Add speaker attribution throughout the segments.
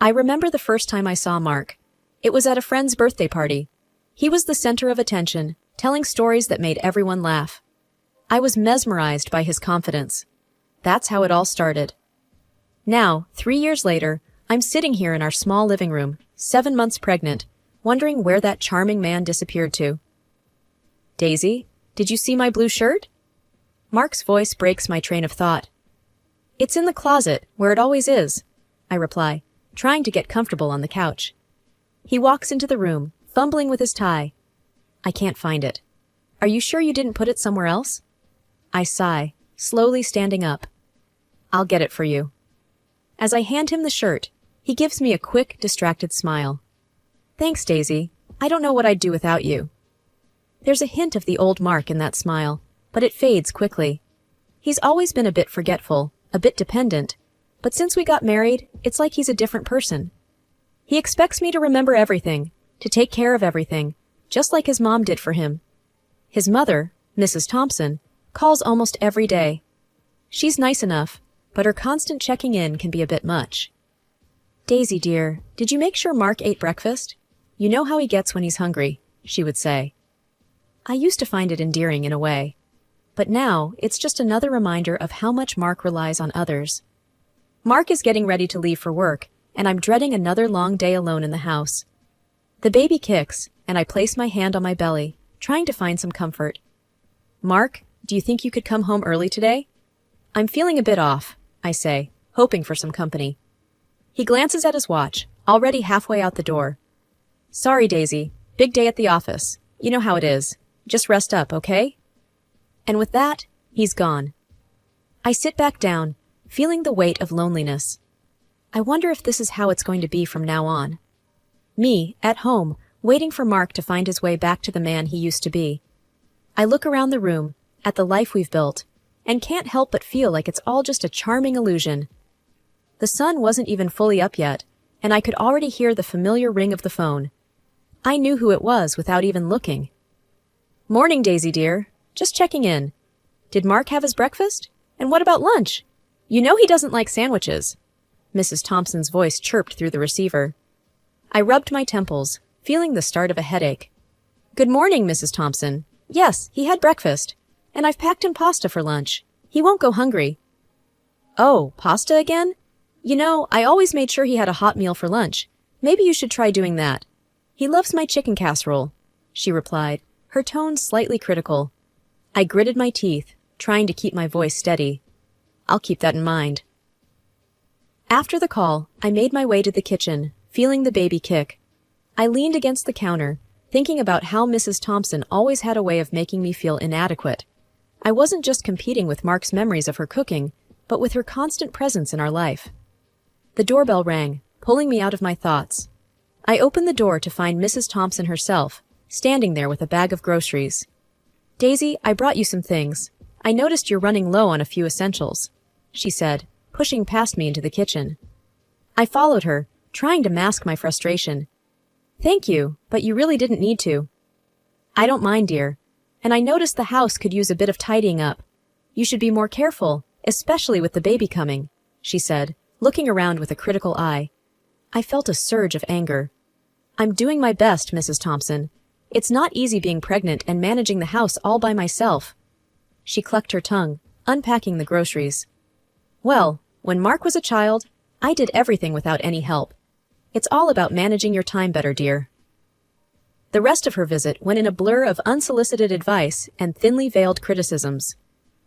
Speaker 1: I remember the first time I saw Mark. It was at a friend's birthday party. He was the center of attention, telling stories that made everyone laugh. I was mesmerized by his confidence. That's how it all started. Now, 3 years later, I'm sitting here in our small living room, 7 months pregnant, wondering where that charming man disappeared to. Daisy, did you see my blue shirt? Mark's voice breaks my train of thought. It's in the closet, where it always is, I reply, trying to get comfortable on the couch. He walks into the room, fumbling with his tie. I can't find it. Are you sure you didn't put it somewhere else? I sigh, slowly standing up. I'll get it for you. As I hand him the shirt, he gives me a quick, distracted smile. Thanks, Daisy. I don't know what I'd do without you. There's a hint of the old Mark in that smile, but it fades quickly. He's always been a bit forgetful, a bit dependent, but since we got married, it's like he's a different person. He expects me to remember everything, to take care of everything, just like his mom did for him. His mother, Mrs. Thompson, calls almost every day. She's nice enough, but her constant checking in can be a bit much. Daisy, dear, did you make sure Mark ate breakfast? You know how he gets when he's hungry, she would say. I used to find it endearing in a way. But now, it's just another reminder of how much Mark relies on others. Mark is getting ready to leave for work, and I'm dreading another long day alone in the house. The baby kicks, and I place my hand on my belly, trying to find some comfort. Mark, do you think you could come home early today? I'm feeling a bit off, I say, hoping for some company. He glances at his watch, already halfway out the door. Sorry, Daisy. Big day at the office. You know how it is. Just rest up, okay? And with that, he's gone. I sit back down, feeling the weight of loneliness. I wonder if this is how it's going to be from now on. Me, at home, waiting for Mark to find his way back to the man he used to be. I look around the room, at the life we've built, and can't help but feel like it's all just a charming illusion. The sun wasn't even fully up yet, and I could already hear the familiar ring of the phone. I knew who it was without even looking. Morning, Daisy dear. Just checking in. Did Mark have his breakfast? And what about lunch? You know he doesn't like sandwiches. Mrs. Thompson's voice chirped through the receiver. I rubbed my temples, feeling the start of a headache. Good morning, Mrs. Thompson. Yes, he had breakfast. And I've packed him pasta for lunch. He won't go hungry. Oh, pasta again? You know, I always made sure he had a hot meal for lunch. Maybe you should try doing that. He loves my chicken casserole, she replied, her tone slightly critical. I gritted my teeth, trying to keep my voice steady. I'll keep that in mind. After the call, I made my way to the kitchen, feeling the baby kick. I leaned against the counter, thinking about how Mrs. Thompson always had a way of making me feel inadequate. I wasn't just competing with Mark's memories of her cooking, but with her constant presence in our life. The doorbell rang, pulling me out of my thoughts. I opened the door to find Mrs. Thompson herself, standing there with a bag of groceries. Daisy, I brought you some things. I noticed you're running low on a few essentials, she said, pushing past me into the kitchen. I followed her, trying to mask my frustration. Thank you, but you really didn't need to. I don't mind, dear. And I noticed the house could use a bit of tidying up. You should be more careful, especially with the baby coming, she said, looking around with a critical eye. I felt a surge of anger. I'm doing my best, Mrs. Thompson. It's not easy being pregnant and managing the house all by myself. She clucked her tongue, unpacking the groceries. Well, when Mark was a child, I did everything without any help. It's all about managing your time better, dear. The rest of her visit went in a blur of unsolicited advice and thinly veiled criticisms.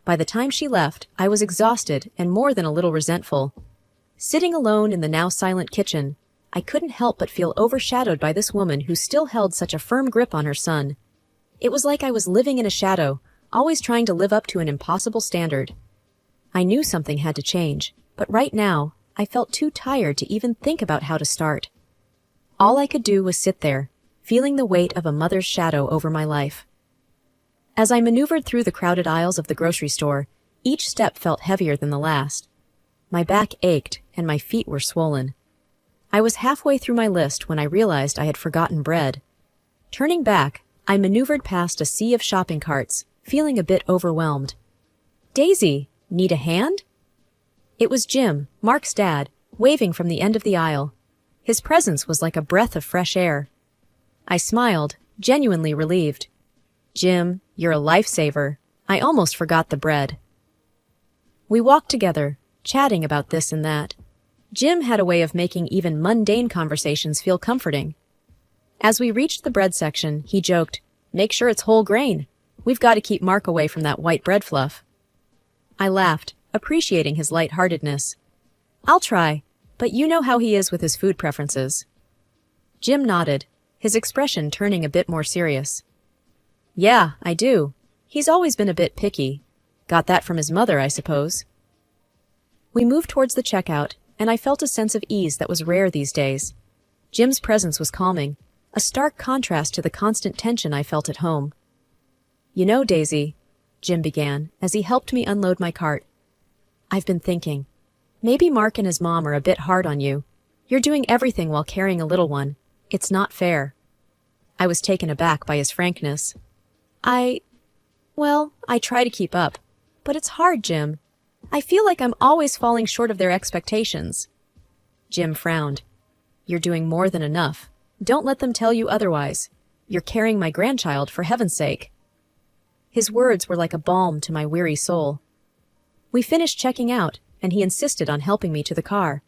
Speaker 1: By the time she left, I was exhausted and more than a little resentful. Sitting alone in the now silent kitchen, I couldn't help but feel overshadowed by this woman who still held such a firm grip on her son. It was like I was living in a shadow, always trying to live up to an impossible standard. I knew something had to change, but right now, I felt too tired to even think about how to start. All I could do was sit there, feeling the weight of a mother's shadow over my life. As I maneuvered through the crowded aisles of the grocery store, each step felt heavier than the last. My back ached, and my feet were swollen. I was halfway through my list when I realized I had forgotten bread. Turning back, I maneuvered past a sea of shopping carts, feeling a bit overwhelmed. Daisy, need a hand? It was Jim, Mark's dad, waving from the end of the aisle. His presence was like a breath of fresh air. I smiled, genuinely relieved. Jim, you're a lifesaver. I almost forgot the bread. We walked together, chatting about this and that. Jim had a way of making even mundane conversations feel comforting. As we reached the bread section, he joked, "Make sure it's whole grain. We've got to keep Mark away from that white bread fluff." I laughed, appreciating his lightheartedness. "I'll try, but you know how he is with his food preferences." Jim nodded, his expression turning a bit more serious. "Yeah, I do. He's always been a bit picky. Got that from his mother, I suppose." We moved towards the checkout, and I felt a sense of ease that was rare these days. Jim's presence was calming, a stark contrast to the constant tension I felt at home. "You know, Daisy," Jim began, as he helped me unload my cart, "I've been thinking. Maybe Mark and his mom are a bit hard on you. You're doing everything while carrying a little one. It's not fair." I was taken aback by his frankness. Well, I try to keep up. But it's hard, Jim. I feel like I'm always falling short of their expectations." Jim frowned. "You're doing more than enough. Don't let them tell you otherwise. You're carrying my grandchild, for heaven's sake." His words were like a balm to my weary soul. We finished checking out, and he insisted on helping me to the car.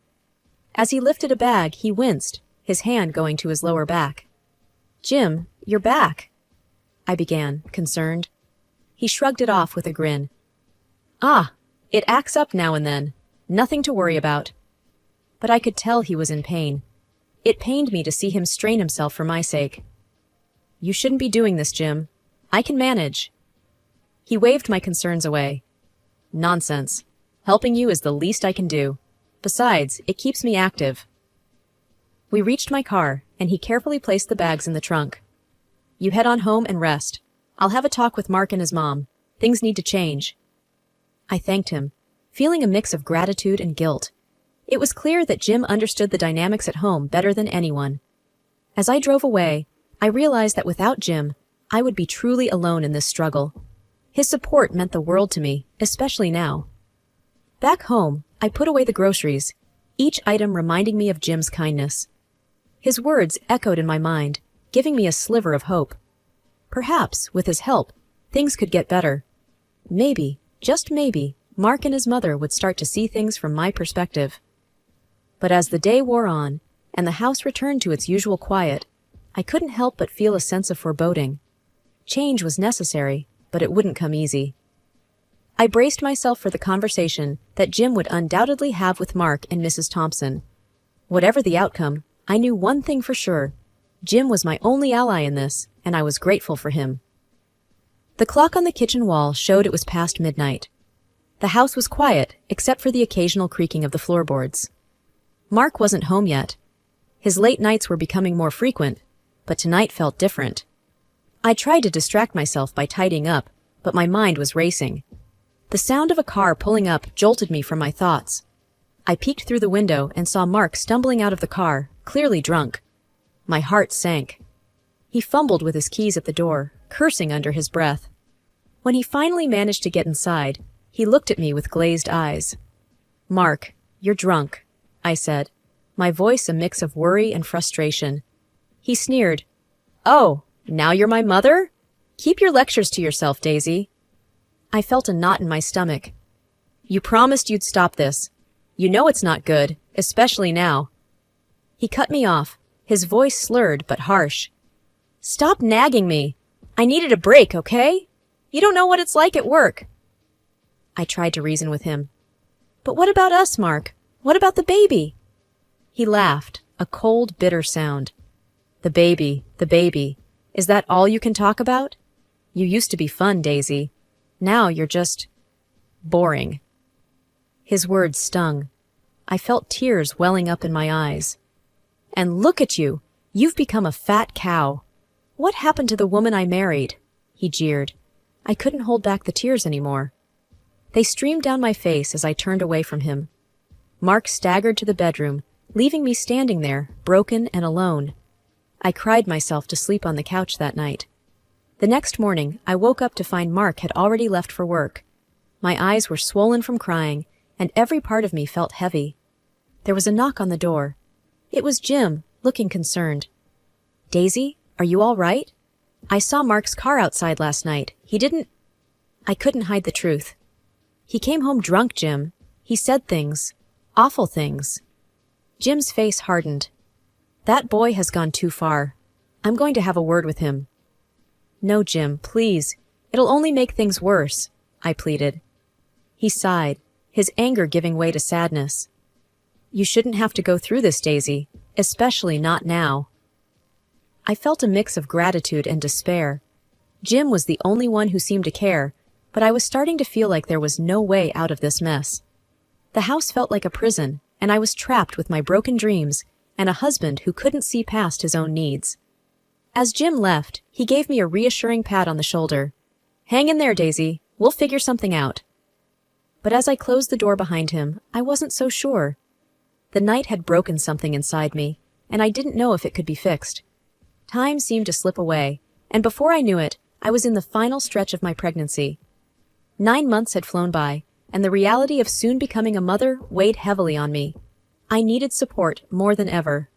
Speaker 1: As he lifted a bag, he winced, his hand going to his lower back. "Jim, you're back," I began, concerned. He shrugged it off with a grin. "Ah, it acts up now and then. Nothing to worry about." But I could tell he was in pain. It pained me to see him strain himself for my sake. "You shouldn't be doing this, Jim. I can manage." He waved my concerns away. "Nonsense. Helping you is the least I can do. Besides, it keeps me active." We reached my car, and he carefully placed the bags in the trunk. "You head on home and rest. I'll have a talk with Mark and his mom. Things need to change." I thanked him, feeling a mix of gratitude and guilt. It was clear that Jim understood the dynamics at home better than anyone. As I drove away, I realized that without Jim, I would be truly alone in this struggle. His support meant the world to me, especially now. Back home, I put away the groceries, each item reminding me of Jim's kindness. His words echoed in my mind, giving me a sliver of hope. Perhaps, with his help, things could get better. Maybe, just maybe, Mark and his mother would start to see things from my perspective. But as the day wore on, and the house returned to its usual quiet, I couldn't help but feel a sense of foreboding. Change was necessary, but it wouldn't come easy. I braced myself for the conversation that Jim would undoubtedly have with Mark and Mrs. Thompson. Whatever the outcome, I knew one thing for sure. Jim was my only ally in this, and I was grateful for him. The clock on the kitchen wall showed it was past midnight. The house was quiet, except for the occasional creaking of the floorboards. Mark wasn't home yet. His late nights were becoming more frequent, but tonight felt different. I tried to distract myself by tidying up, but my mind was racing. The sound of a car pulling up jolted me from my thoughts. I peeked through the window and saw Mark stumbling out of the car, clearly drunk. My heart sank. He fumbled with his keys at the door, cursing under his breath. When he finally managed to get inside, he looked at me with glazed eyes. "Mark, you're drunk," I said, my voice a mix of worry and frustration. He sneered. "Oh, now you're my mother? Keep your lectures to yourself, Daisy." I felt a knot in my stomach. "You promised you'd stop this. You know it's not good, especially now." He cut me off, his voice slurred but harsh. "Stop nagging me. I needed a break, okay? You don't know what it's like at work." I tried to reason with him. "But what about us, Mark? What about the baby?" He laughed, a cold, bitter sound. The baby. Is that all you can talk about? You used to be fun, Daisy. Now you're just boring." His words stung. I felt tears welling up in my eyes. "And look at you. You've become a fat cow. What happened to the woman I married?" He jeered. I couldn't hold back the tears anymore. They streamed down my face as I turned away from him. Mark staggered to the bedroom, leaving me standing there, broken and alone. I cried myself to sleep on the couch that night. The next morning, I woke up to find Mark had already left for work. My eyes were swollen from crying, and every part of me felt heavy. There was a knock on the door. It was Jim, looking concerned. Daisy, are you all right? I saw Mark's car outside last night. I couldn't hide the truth. He came home drunk, Jim. He said things. Awful things. Jim's face hardened. That boy has gone too far. I'm going to have a word with him. No, Jim, please. It'll only make things worse, I pleaded. He sighed, his anger giving way to sadness. You shouldn't have to go through this, Daisy, especially not now. I felt a mix of gratitude and despair. Jim was the only one who seemed to care, but I was starting to feel like there was no way out of this mess. The house felt like a prison, and I was trapped with my broken dreams and a husband who couldn't see past his own needs. As Jim left, he gave me a reassuring pat on the shoulder. Hang in there, Daisy. We'll figure something out. But as I closed the door behind him, I wasn't so sure. The night had broken something inside me, and I didn't know if it could be fixed. Time seemed to slip away, and before I knew it, I was in the final stretch of my pregnancy. 9 months had flown by, and the reality of soon becoming a mother weighed heavily on me. I needed support more than ever.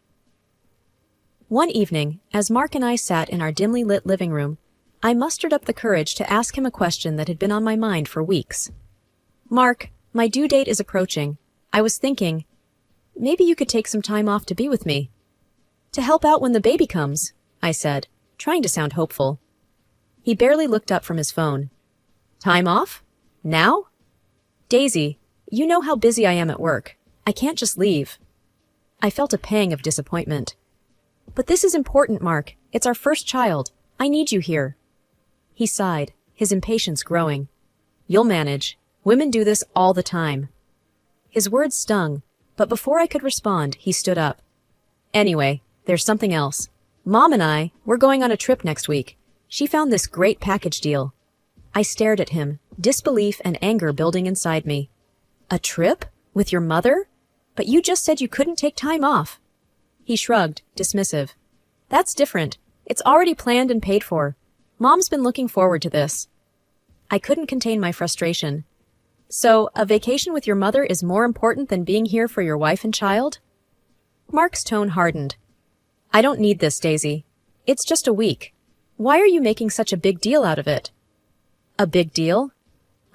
Speaker 1: One evening, as Mark and I sat in our dimly lit living room, I mustered up the courage to ask him a question that had been on my mind for weeks. Mark, my due date is approaching. I was thinking, maybe you could take some time off to be with me. To help out when the baby comes, I said, trying to sound hopeful. He barely looked up from his phone. Time off? Now? Daisy, you know how busy I am at work. I can't just leave. I felt a pang of disappointment. But this is important, Mark. It's our first child. I need you here. He sighed, his impatience growing. You'll manage. Women do this all the time. His words stung, but before I could respond, he stood up. Anyway, there's something else. Mom and we're going on a trip next week. She found this great package deal. I stared at him, disbelief and anger building inside me. A trip? With your mother? But you just said you couldn't take time off. He shrugged, dismissive. That's different. It's already planned and paid for. Mom's been looking forward to this. I couldn't contain my frustration. So, a vacation with your mother is more important than being here for your wife and child? Mark's tone hardened. I don't need this, Daisy. It's just a week. Why are you making such a big deal out of it? A big deal?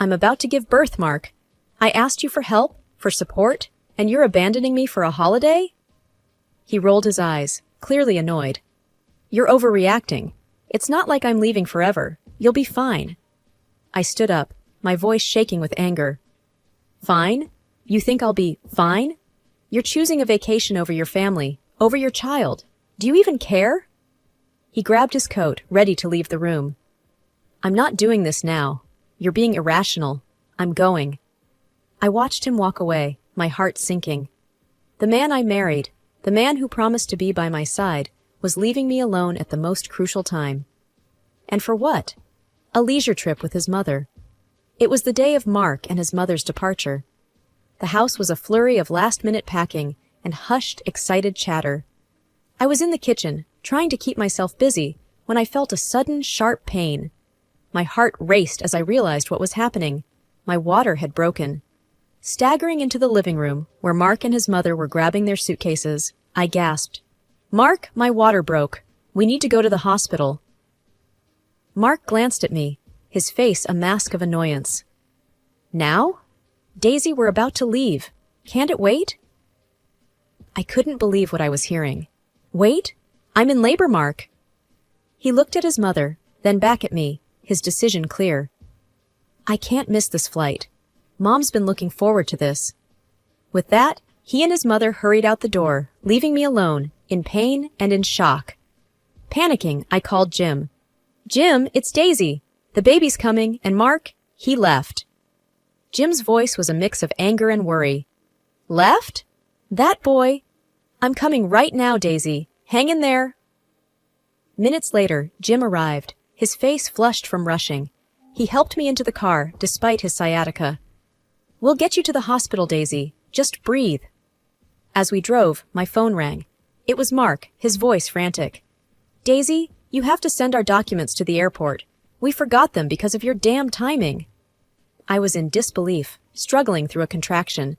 Speaker 1: I'm about to give birth, Mark. I asked you for help, for support, and you're abandoning me for a holiday? He rolled his eyes, clearly annoyed. You're overreacting. It's not like I'm leaving forever. You'll be fine. I stood up, my voice shaking with anger. Fine? You think I'll be fine? You're choosing a vacation over your family, over your child. Do you even care? He grabbed his coat, ready to leave the room. I'm not doing this now. You're being irrational. I'm going. I watched him walk away, my heart sinking. The man I married, the man who promised to be by my side, was leaving me alone at the most crucial time. And for what? A leisure trip with his mother. It was the day of Mark and his mother's departure. The house was a flurry of last-minute packing and hushed, excited chatter. I was in the kitchen, trying to keep myself busy, when I felt a sudden, sharp pain. My heart raced as I realized what was happening. My water had broken. Staggering into the living room, where Mark and his mother were grabbing their suitcases, I gasped. Mark, my water broke. We need to go to the hospital. Mark glanced at me, his face a mask of annoyance. Now? Daisy, we're about to leave. Can't it wait? I couldn't believe what I was hearing. Wait? I'm in labor, Mark. He looked at his mother, then back at me, his decision clear. I can't miss this flight. Mom's been looking forward to this. With that, he and his mother hurried out the door, leaving me alone, in pain and in shock. Panicking, I called Jim. Jim, it's Daisy. The baby's coming, and Mark, he left. Jim's voice was a mix of anger and worry. Left? That boy? I'm coming right now, Daisy. Hang in there. Minutes later, Jim arrived, his face flushed from rushing. He helped me into the car, despite his sciatica. We'll get you to the hospital, Daisy. Just breathe. As we drove, my phone rang. It was Mark, his voice frantic. Daisy, you have to send our documents to the airport. We forgot them because of your damn timing. I was in disbelief, struggling through a contraction.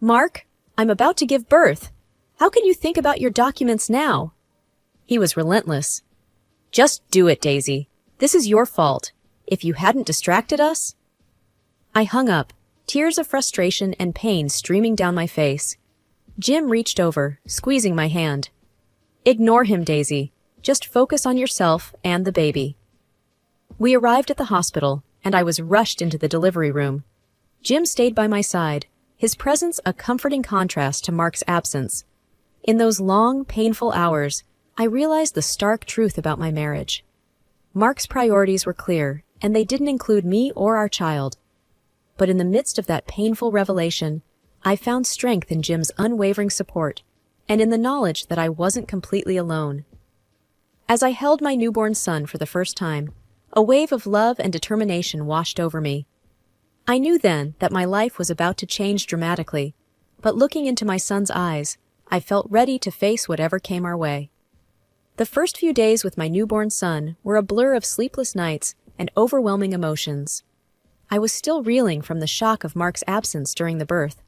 Speaker 1: Mark, I'm about to give birth. How can you think about your documents now? He was relentless. Just do it, Daisy. This is your fault. If you hadn't distracted us... I hung up, tears of frustration and pain streaming down my face. Jim reached over, squeezing my hand. Ignore him, Daisy. Just focus on yourself and the baby. We arrived at the hospital, and I was rushed into the delivery room. Jim stayed by my side, his presence a comforting contrast to Mark's absence. In those long, painful hours, I realized the stark truth about my marriage. Mark's priorities were clear, and they didn't include me or our child. But in the midst of that painful revelation, I found strength in Jim's unwavering support, and in the knowledge that I wasn't completely alone. As I held my newborn son for the first time, a wave of love and determination washed over me. I knew then that my life was about to change dramatically, but looking into my son's eyes, I felt ready to face whatever came our way. The first few days with my newborn son were a blur of sleepless nights and overwhelming emotions. I was still reeling from the shock of Mark's absence during the birth.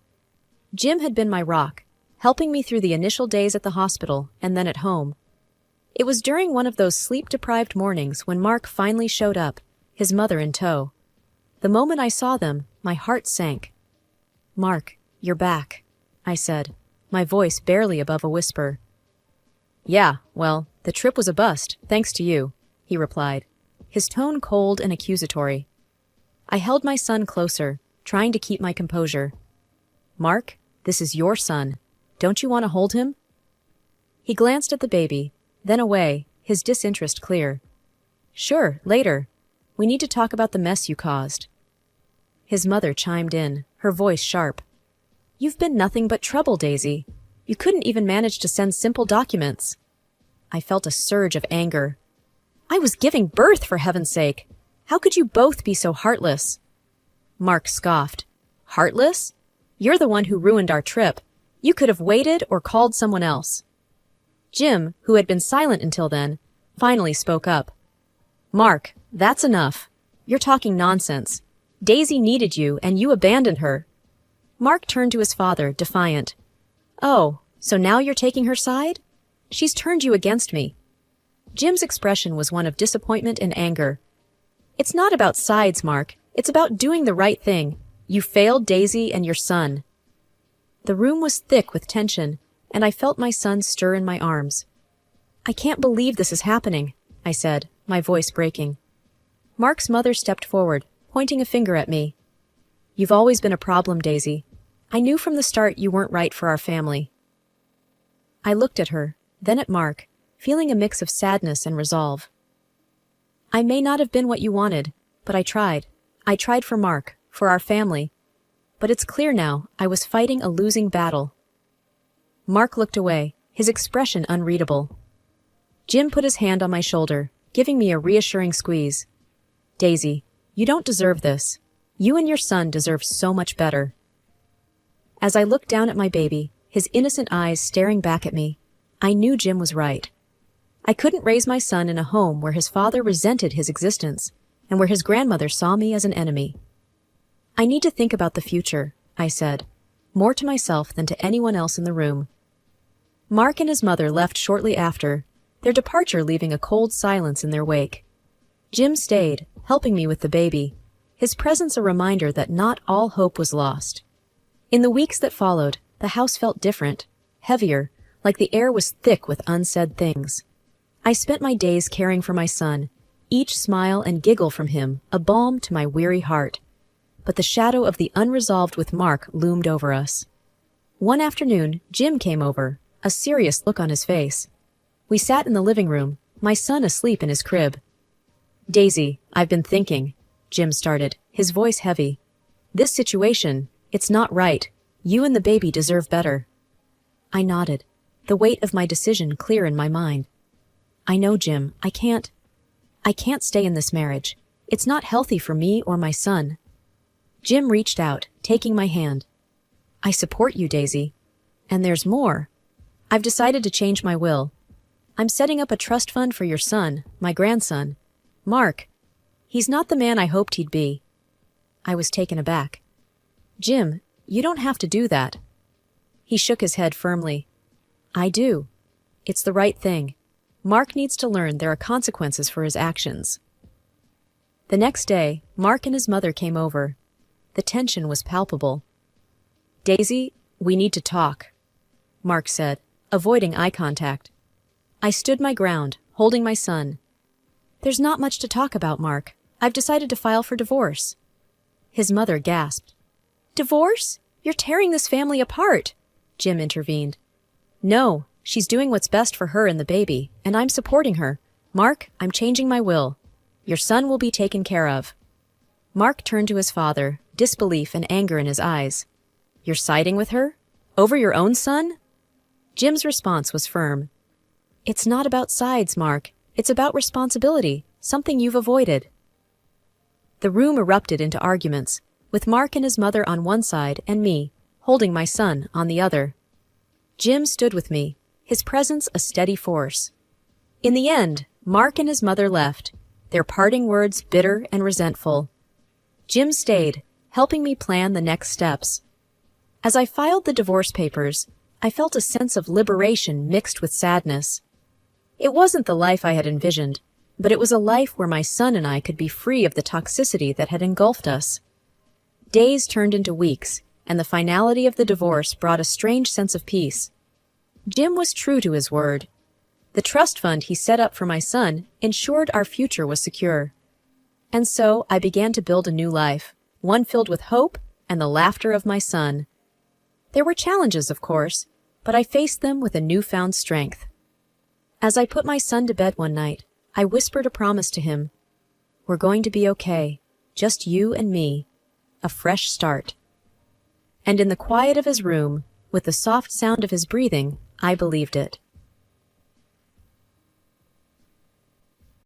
Speaker 1: Jim had been my rock, helping me through the initial days at the hospital and then at home. It was during one of those sleep-deprived mornings when Mark finally showed up, his mother in tow. The moment I saw them, my heart sank. "Mark, you're back," I said, my voice barely above a whisper. "Yeah, well, the trip was a bust, thanks to you," he replied, his tone cold and accusatory. I held my son closer, trying to keep my composure. "Mark, this is your son. Don't you want to hold him?" He glanced at the baby, then away, his disinterest clear. "Sure, later. We need to talk about the mess you caused." His mother chimed in, her voice sharp. "You've been nothing but trouble, Daisy. You couldn't even manage to send simple documents." I felt a surge of anger. "I was giving birth, for heaven's sake. How could you both be so heartless?" Mark scoffed. "Heartless? You're the one who ruined our trip. You could have waited or called someone else." Jim, who had been silent until then, finally spoke up. "Mark, that's enough. You're talking nonsense. Daisy needed you, and you abandoned her." Mark turned to his father, defiant. "Oh, so now you're taking her side? She's turned you against me." Jim's expression was one of disappointment and anger. "It's not about sides, Mark. It's about doing the right thing. You failed Daisy and your son." The room was thick with tension, and I felt my son stir in my arms. "I can't believe this is happening," I said, my voice breaking. Mark's mother stepped forward, pointing a finger at me. "You've always been a problem, Daisy. I knew from the start you weren't right for our family." I looked at her, then at Mark, feeling a mix of sadness and resolve. "I may not have been what you wanted, but I tried. I tried for Mark, for our family. But it's clear now I was fighting a losing battle." Mark looked away, his expression unreadable. Jim put his hand on my shoulder, giving me a reassuring squeeze. "Daisy, you don't deserve this. You and your son deserve so much better." As I looked down at my baby, his innocent eyes staring back at me, I knew Jim was right. I couldn't raise my son in a home where his father resented his existence and where his grandmother saw me as an enemy. "I need to think about the future," I said, more to myself than to anyone else in the room. Mark and his mother left shortly after, their departure leaving a cold silence in their wake. Jim stayed, helping me with the baby, his presence a reminder that not all hope was lost. In the weeks that followed, the house felt different, heavier, like the air was thick with unsaid things. I spent my days caring for my son, each smile and giggle from him a balm to my weary heart. But the shadow of the unresolved with Mark loomed over us. One afternoon, Jim came over, a serious look on his face. We sat in the living room, my son asleep in his crib. "Daisy, I've been thinking," Jim started, his voice heavy. "This situation, it's not right. You and the baby deserve better." I nodded, the weight of my decision clear in my mind. "I know, Jim, I can't stay in this marriage. It's not healthy for me or my son." Jim reached out, taking my hand. "I support you, Daisy. And there's more. I've decided to change my will. I'm setting up a trust fund for your son, my grandson. Mark. He's not the man I hoped he'd be." I was taken aback. "Jim, you don't have to do that." He shook his head firmly. I do. It's the right thing. Mark needs to learn there are consequences for his actions. The next day, Mark and his mother came over. The tension was palpable. Daisy, we need to talk, Mark said, avoiding eye contact. I stood my ground, holding my son. There's not much to talk about, Mark. I've decided to file for divorce. His mother gasped. Divorce? You're tearing this family apart, Jim intervened. No, she's doing what's best for her and the baby, and I'm supporting her. Mark, I'm changing my will. Your son will be taken care of. Mark turned to his father, disbelief and anger in his eyes. You're siding with her? Over your own son? Jim's response was firm. It's not about sides, Mark. It's about responsibility, something you've avoided. The room erupted into arguments, with Mark and his mother on one side and me, holding my son, on the other. Jim stood with me, his presence a steady force. In the end, Mark and his mother left, their parting words bitter and resentful. Jim stayed, helping me plan the next steps. As I filed the divorce papers, I felt a sense of liberation mixed with sadness. It wasn't the life I had envisioned, but it was a life where my son and I could be free of the toxicity that had engulfed us. Days turned into weeks, and the finality of the divorce brought a strange sense of peace. Jim was true to his word. The trust fund he set up for my son ensured our future was secure. And so I began to build a new life, one filled with hope and the laughter of my son. There were challenges, of course, but I faced them with a newfound strength. As I put my son to bed one night, I whispered a promise to him. We're going to be okay, just you and me, a fresh start. And in the quiet of his room, with the soft sound of his breathing, I believed it.